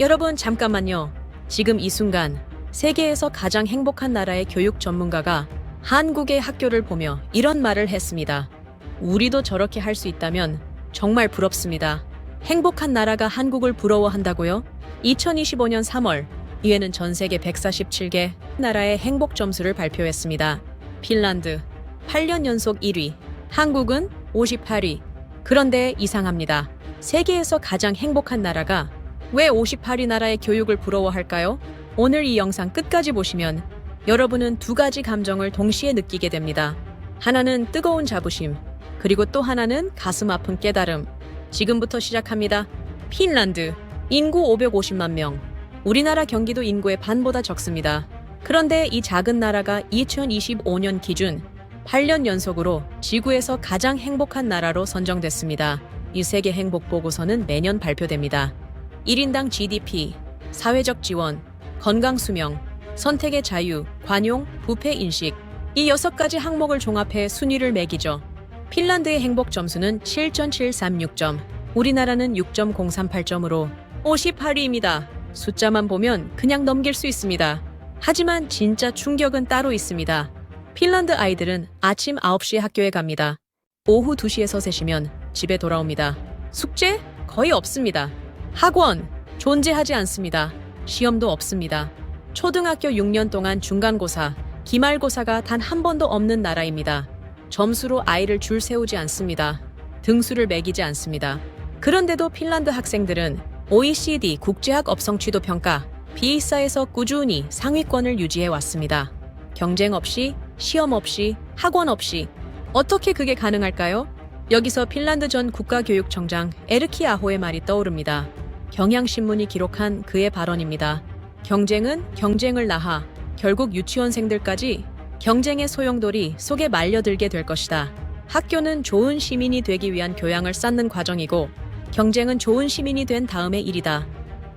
여러분 잠깐만요. 지금 이 순간 세계에서 가장 행복한 나라의 교육 전문가가 한국의 학교를 보며 이런 말을 했습니다. 우리도 저렇게 할 수 있다면 정말 부럽습니다. 행복한 나라가 한국을 부러워한다고요? 2025년 3월 이회는 전 세계 147개 나라의 행복 점수를 발표했습니다. 핀란드 8년 연속 1위, 한국은 58위. 그런데 이상합니다. 세계에서 가장 행복한 나라가 왜 58위 나라의 교육을 부러워할까요? 오늘 이 영상 끝까지 보시면 여러분은 두 가지 감정을 동시에 느끼게 됩니다. 하나는 뜨거운 자부심, 그리고 또 하나는 가슴 아픈 깨달음. 지금부터 시작합니다. 핀란드, 인구 550만 명. 우리나라 경기도 인구의 반보다 적습니다. 그런데 이 작은 나라가 2025년 기준 8년 연속으로 지구에서 가장 행복한 나라로 선정됐습니다. 이 세계 행복 보고서는 매년 발표됩니다. 1인당 GDP, 사회적 지원, 건강 수명, 선택의 자유, 관용, 부패 인식, 이 6가지 항목을 종합해 순위를 매기죠. 핀란드의 행복 점수는 7.736점, 우리나라는 6.038점으로 58위입니다. 숫자만 보면 그냥 넘길 수 있습니다. 하지만 진짜 충격은 따로 있습니다. 핀란드 아이들은 아침 9시에 학교에 갑니다. 오후 2시에서 3시면 집에 돌아옵니다. 숙제? 거의 없습니다. 학원? 존재하지 않습니다. 시험도 없습니다. 초등학교 6년 동안 중간고사, 기말고사가 단 한 번도 없는 나라입니다. 점수로 아이를 줄 세우지 않습니다. 등수를 매기지 않습니다. 그런데도 핀란드 학생들은 OECD 국제학 업성취도 평가 비이사에서 꾸준히 상위권을 유지해 왔습니다. 경쟁 없이, 시험 없이, 학원 없이. 어떻게 그게 가능할까요? 여기서 핀란드 전 국가교육청장 에르키 아호의 말이 떠오릅니다. 경향신문이 기록한 그의 발언입니다. 경쟁은 경쟁을 낳아 결국 유치원생들까지 경쟁의 소용돌이 속에 말려들게 될 것이다. 학교는 좋은 시민이 되기 위한 교양을 쌓는 과정이고 경쟁은 좋은 시민이 된 다음의 일이다.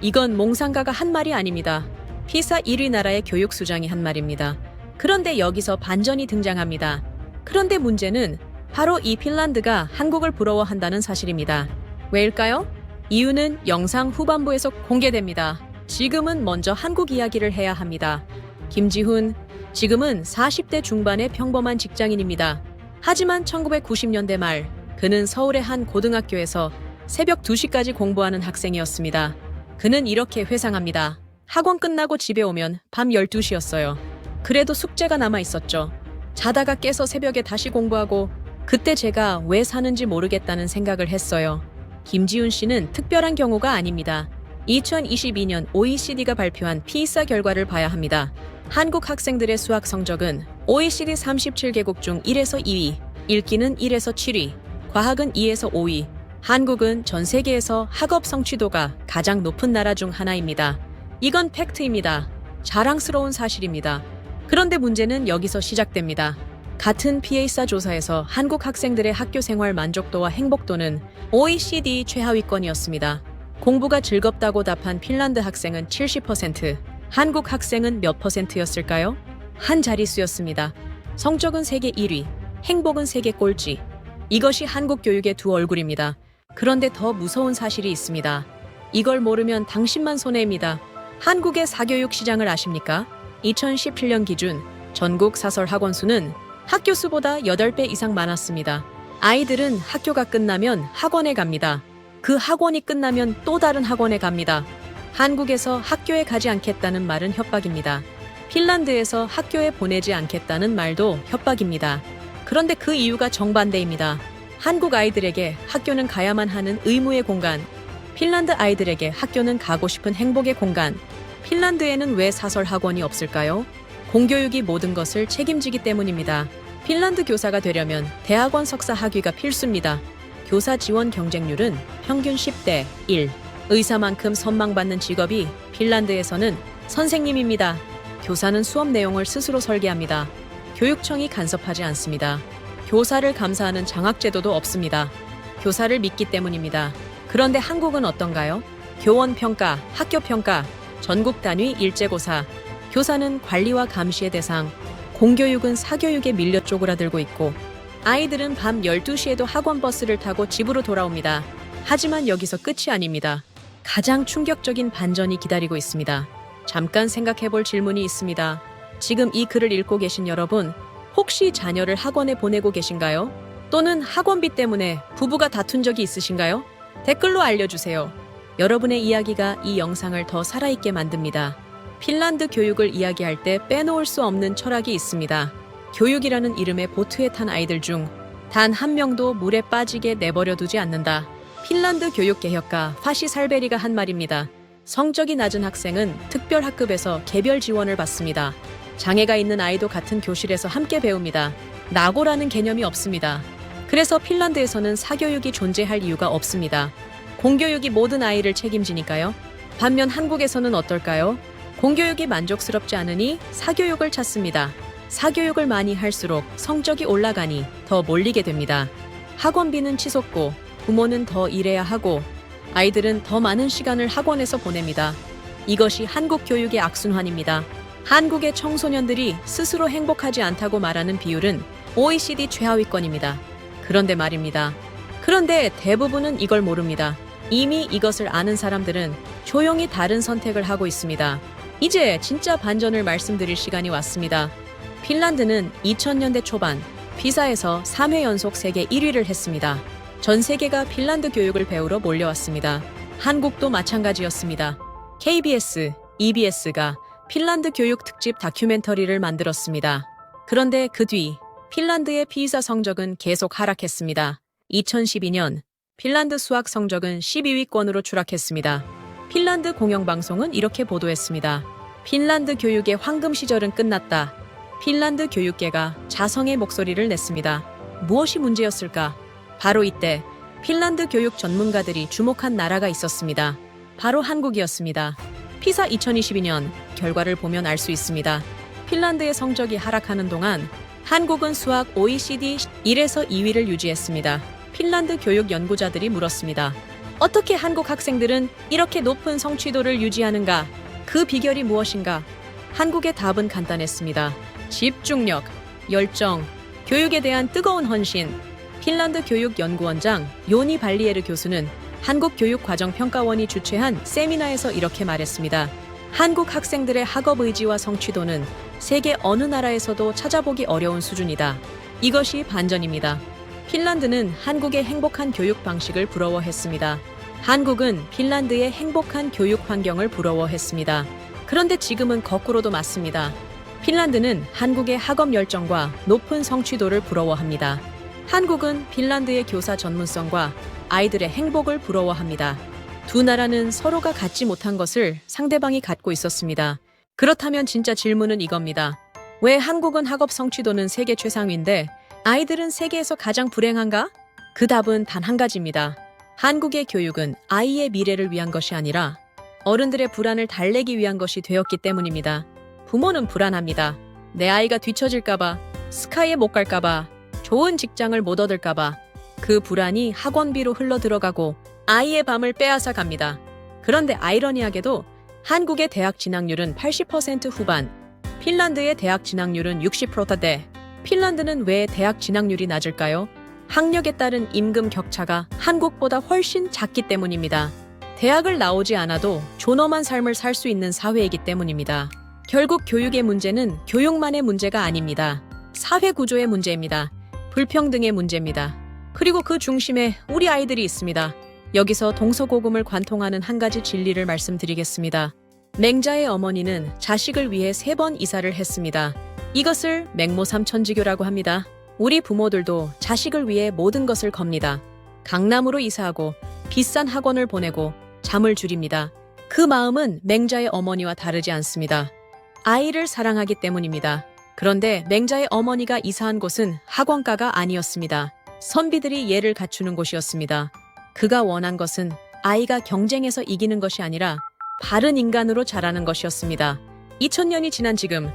이건 몽상가가 한 말이 아닙니다. 피사 1위 나라의 교육수장이 한 말입니다. 그런데 여기서 반전이 등장합니다. 그런데 문제는 바로 이 핀란드가 한국을 부러워한다는 사실입니다. 왜일까요? 이유는 영상 후반부에서 공개됩니다. 지금은 먼저 한국 이야기를 해야 합니다. 김지훈, 지금은 40대 중반의 평범한 직장인입니다. 하지만 1990년대 말 그는 서울의 한 고등학교에서 새벽 2시까지 공부하는 학생이었습니다. 그는 이렇게 회상합니다. 학원 끝나고 집에 오면 밤 12시였어요. 그래도 숙제가 남아 있었죠. 자다가 깨서 새벽에 다시 공부하고 그때 제가 왜 사는지 모르겠다는 생각을 했어요. 김지훈 씨는 특별한 경우가 아닙니다. 2022년 OECD가 발표한 피사 결과를 봐야 합니다. 한국 학생들의 수학 성적은 OECD 37개국 중 1에서 2위, 읽기는 1에서 7위, 과학은 2에서 5위. 한국은 전 세계에서 학업 성취도가 가장 높은 나라 중 하나입니다. 이건 팩트입니다. 자랑스러운 사실입니다. 그런데 문제는 여기서 시작됩니다. 같은 피에이사 조사에서 한국 학생들의 학교 생활 만족도와 행복도는 OECD 최하위권이었습니다. 공부가 즐겁다고 답한 핀란드 학생은 70%, 한국 학생은 몇 %였을까요? 한 자릿수였습니다. 성적은 세계 1위, 행복은 세계 꼴찌. 이것이 한국 교육의 두 얼굴입니다. 그런데 더 무서운 사실이 있습니다. 이걸 모르면 당신만 손해입니다. 한국의 사교육 시장을 아십니까? 2017년 기준 전국 사설 학원 수는 학교 수보다 8배 이상 많았습니다. 아이들은 학교가 끝나면 학원에 갑니다. 그 학원이 끝나면 또 다른 학원에 갑니다. 한국에서 학교에 가지 않겠다는 말은 협박입니다. 핀란드에서 학교에 보내지 않겠다는 말도 협박입니다. 그런데 그 이유가 정반대입니다. 한국 아이들에게 학교는 가야만 하는 의무의 공간, 핀란드 아이들에게 학교는 가고 싶은 행복의 공간. 핀란드에는 왜 사설 학원이 없을까요? 공교육이 모든 것을 책임지기 때문입니다. 핀란드 교사가 되려면 대학원 석사 학위가 필수입니다. 교사 지원 경쟁률은 평균 10대 1. 의사만큼 선망받는 직업이 핀란드에서는 선생님입니다. 교사는 수업 내용을 스스로 설계합니다. 교육청이 간섭하지 않습니다. 교사를 감사하는 장학제도도 없습니다. 교사를 믿기 때문입니다. 그런데 한국은 어떤가요? 교원 평가, 학교 평가, 전국 단위 일제고사. 교사는 관리와 감시의 대상, 공교육은 사교육에 밀려 쪼그라들고 있고 아이들은 밤 12시에도 학원 버스를 타고 집으로 돌아옵니다. 하지만 여기서 끝이 아닙니다. 가장 충격적인 반전이 기다리고 있습니다. 잠깐 생각해 볼 질문이 있습니다. 지금 이 글을 읽고 계신 여러분, 혹시 자녀를 학원에 보내고 계신가요? 또는 학원비 때문에 부부가 다툰 적이 있으신가요? 댓글로 알려주세요. 여러분의 이야기가 이 영상을 더 살아있게 만듭니다. 핀란드 교육을 이야기할 때 빼놓을 수 없는 철학이 있습니다. 교육이라는 이름에 보트에 탄 아이들 중 단 한 명도 물에 빠지게 내버려 두지 않는다. 핀란드 교육개혁가 파시 살베리가 한 말입니다. 성적이 낮은 학생은 특별 학급에서 개별 지원을 받습니다. 장애가 있는 아이도 같은 교실에서 함께 배웁니다. 낙오라는 개념이 없습니다. 그래서 핀란드에서는 사교육이 존재할 이유가 없습니다. 공교육이 모든 아이를 책임지니까요. 반면 한국에서는 어떨까요? 공교육이 만족스럽지 않으니 사교육을 찾습니다. 사교육을 많이 할수록 성적이 올라가니 더 몰리게 됩니다. 학원비는 치솟고 부모는 더 일해야 하고 아이들은 더 많은 시간을 학원에서 보냅니다. 이것이 한국 교육의 악순환입니다. 한국의 청소년들이 스스로 행복하지 않다고 말하는 비율은 OECD 최하위권입니다. 그런데 말입니다. 그런데 대부분은 이걸 모릅니다. 이미 이것을 아는 사람들은 조용히 다른 선택을 하고 있습니다. 이제 진짜 반전을 말씀드릴 시간이 왔습니다. 핀란드는 2000년대 초반 피사에서 3회 연속 세계 1위를 했습니다. 전 세계가 핀란드 교육을 배우러 몰려왔습니다. 한국도 마찬가지였습니다. KBS, EBS가 핀란드 교육 특집 다큐멘터리를 만들었습니다. 그런데 그 뒤 핀란드의 피사 성적은 계속 하락했습니다. 2012년 핀란드 수학 성적은 12위권으로 추락했습니다. 핀란드 공영방송은 이렇게 보도했습니다. 핀란드 교육의 황금 시절은 끝났다. 핀란드 교육계가 자성의 목소리를 냈습니다. 무엇이 문제였을까? 바로 이때 핀란드 교육 전문가들이 주목한 나라가 있었습니다. 바로 한국이었습니다. 피사 2022년 결과를 보면 알 수 있습니다. 핀란드의 성적이 하락하는 동안 한국은 수학 OECD 1에서 2위를 유지했습니다. 핀란드 교육 연구자들이 물었습니다. 어떻게 한국 학생들은 이렇게 높은 성취도를 유지하는가? 그 비결이 무엇인가? 한국의 답은 간단했습니다. 집중력, 열정, 교육에 대한 뜨거운 헌신. 핀란드 교육연구원장 요니 발리에르 교수는 한국교육과정평가원이 주최한 세미나에서 이렇게 말했습니다. 한국 학생들의 학업 의지와 성취도는 세계 어느 나라에서도 찾아보기 어려운 수준이다. 이것이 반전입니다. 핀란드는 한국의 행복한 교육 방식을 부러워했습니다. 한국은 핀란드의 행복한 교육 환경을 부러워했습니다. 그런데 지금은 거꾸로도 맞습니다. 핀란드는 한국의 학업 열정과 높은 성취도를 부러워합니다. 한국은 핀란드의 교사 전문성과 아이들의 행복을 부러워합니다. 두 나라는 서로가 갖지 못한 것을 상대방이 갖고 있었습니다. 그렇다면 진짜 질문은 이겁니다. 왜 한국은 학업 성취도는 세계 최상위인데 아이들은 세계에서 가장 불행한가? 그 답은 단 한 가지입니다. 한국의 교육은 아이의 미래를 위한 것이 아니라 어른들의 불안을 달래기 위한 것이 되었기 때문입니다. 부모는 불안합니다. 내 아이가 뒤처질까봐, 스카이에 못 갈까봐, 좋은 직장을 못 얻을까봐 그 불안이 학원비로 흘러들어가고 아이의 밤을 빼앗아 갑니다. 그런데 아이러니하게도 한국의 대학 진학률은 80% 후반, 핀란드의 대학 진학률은 60%대. 핀란드는 왜 대학 진학률이 낮을까요? 학력에 따른 임금 격차가 한국보다 훨씬 작기 때문입니다. 대학을 나오지 않아도 존엄한 삶을 살 수 있는 사회이기 때문입니다. 결국 교육의 문제는 교육만의 문제가 아닙니다. 사회 구조의 문제입니다. 불평등의 문제입니다. 그리고 그 중심에 우리 아이들이 있습니다. 여기서 동서고금을 관통하는 한 가지 진리를 말씀드리겠습니다. 맹자의 어머니는 자식을 위해 3번 이사를 했습니다. 이것을 맹모삼천지교라고 합니다. 우리 부모들도 자식을 위해 모든 것을 겁니다. 강남으로 이사하고 비싼 학원을 보내고 잠을 줄입니다. 그 마음은 맹자의 어머니와 다르지 않습니다. 아이를 사랑하기 때문입니다. 그런데 맹자의 어머니가 이사한 곳은 학원가가 아니었습니다. 선비들이 예를 갖추는 곳이었습니다. 그가 원한 것은 아이가 경쟁에서 이기는 것이 아니라 바른 인간으로 자라는 것이었습니다. 2000년이 지난 지금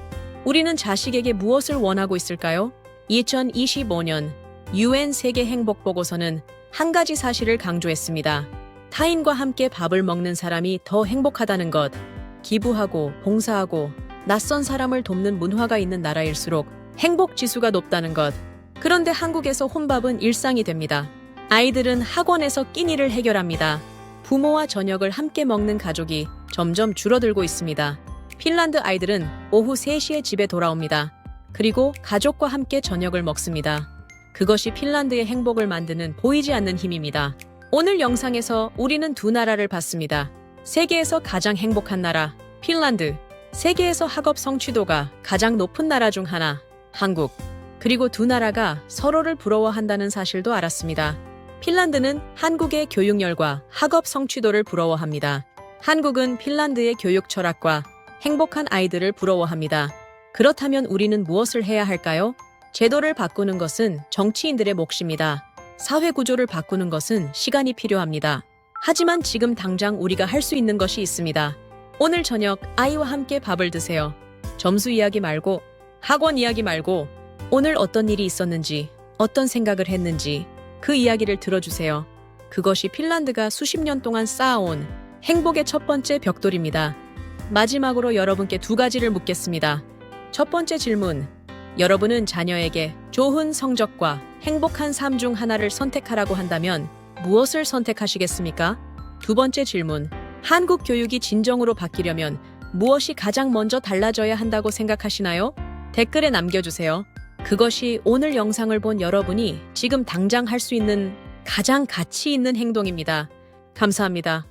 우리는 자식에게 무엇을 원하고 있을까요? 2025년 UN 세계 행복 보고서는 한 가지 사실을 강조했습니다. 타인과 함께 밥을 먹는 사람이 더 행복하다는 것. 기부하고 봉사하고 낯선 사람을 돕는 문화가 있는 나라일수록 행복 지수가 높다는 것. 그런데 한국에서 혼밥은 일상이 됩니다. 아이들은 학원에서 끼니를 해결합니다. 부모와 저녁을 함께 먹는 가족이 점점 줄어들고 있습니다. 핀란드 아이들은 오후 3시에 집에 돌아옵니다. 그리고 가족과 함께 저녁을 먹습니다. 그것이 핀란드의 행복을 만드는 보이지 않는 힘입니다. 오늘 영상에서 우리는 두 나라를 봤습니다. 세계에서 가장 행복한 나라, 핀란드. 세계에서 학업 성취도가 가장 높은 나라 중 하나, 한국. 그리고 두 나라가 서로를 부러워한다는 사실도 알았습니다. 핀란드는 한국의 교육열과 학업 성취도를 부러워합니다. 한국은 핀란드의 교육 철학과 행복한 아이들을 부러워합니다. 그렇다면 우리는 무엇을 해야 할까요? 제도를 바꾸는 것은 정치인들의 몫입니다. 사회 구조를 바꾸는 것은 시간이 필요합니다. 하지만 지금 당장 우리가 할 수 있는 것이 있습니다. 오늘 저녁 아이와 함께 밥을 드세요. 점수 이야기 말고, 학원 이야기 말고, 오늘 어떤 일이 있었는지, 어떤 생각을 했는지 그 이야기를 들어주세요. 그것이 핀란드가 수십 년 동안 쌓아온 행복의 첫 번째 벽돌입니다. 마지막으로 여러분께 두 가지를 묻겠습니다. 첫 번째 질문, 여러분은 자녀에게 좋은 성적과 행복한 삶 중 하나를 선택하라고 한다면 무엇을 선택하시겠습니까? 두 번째 질문, 한국 교육이 진정으로 바뀌려면 무엇이 가장 먼저 달라져야 한다고 생각하시나요? 댓글에 남겨주세요. 그것이 오늘 영상을 본 여러분이 지금 당장 할 수 있는 가장 가치 있는 행동입니다. 감사합니다.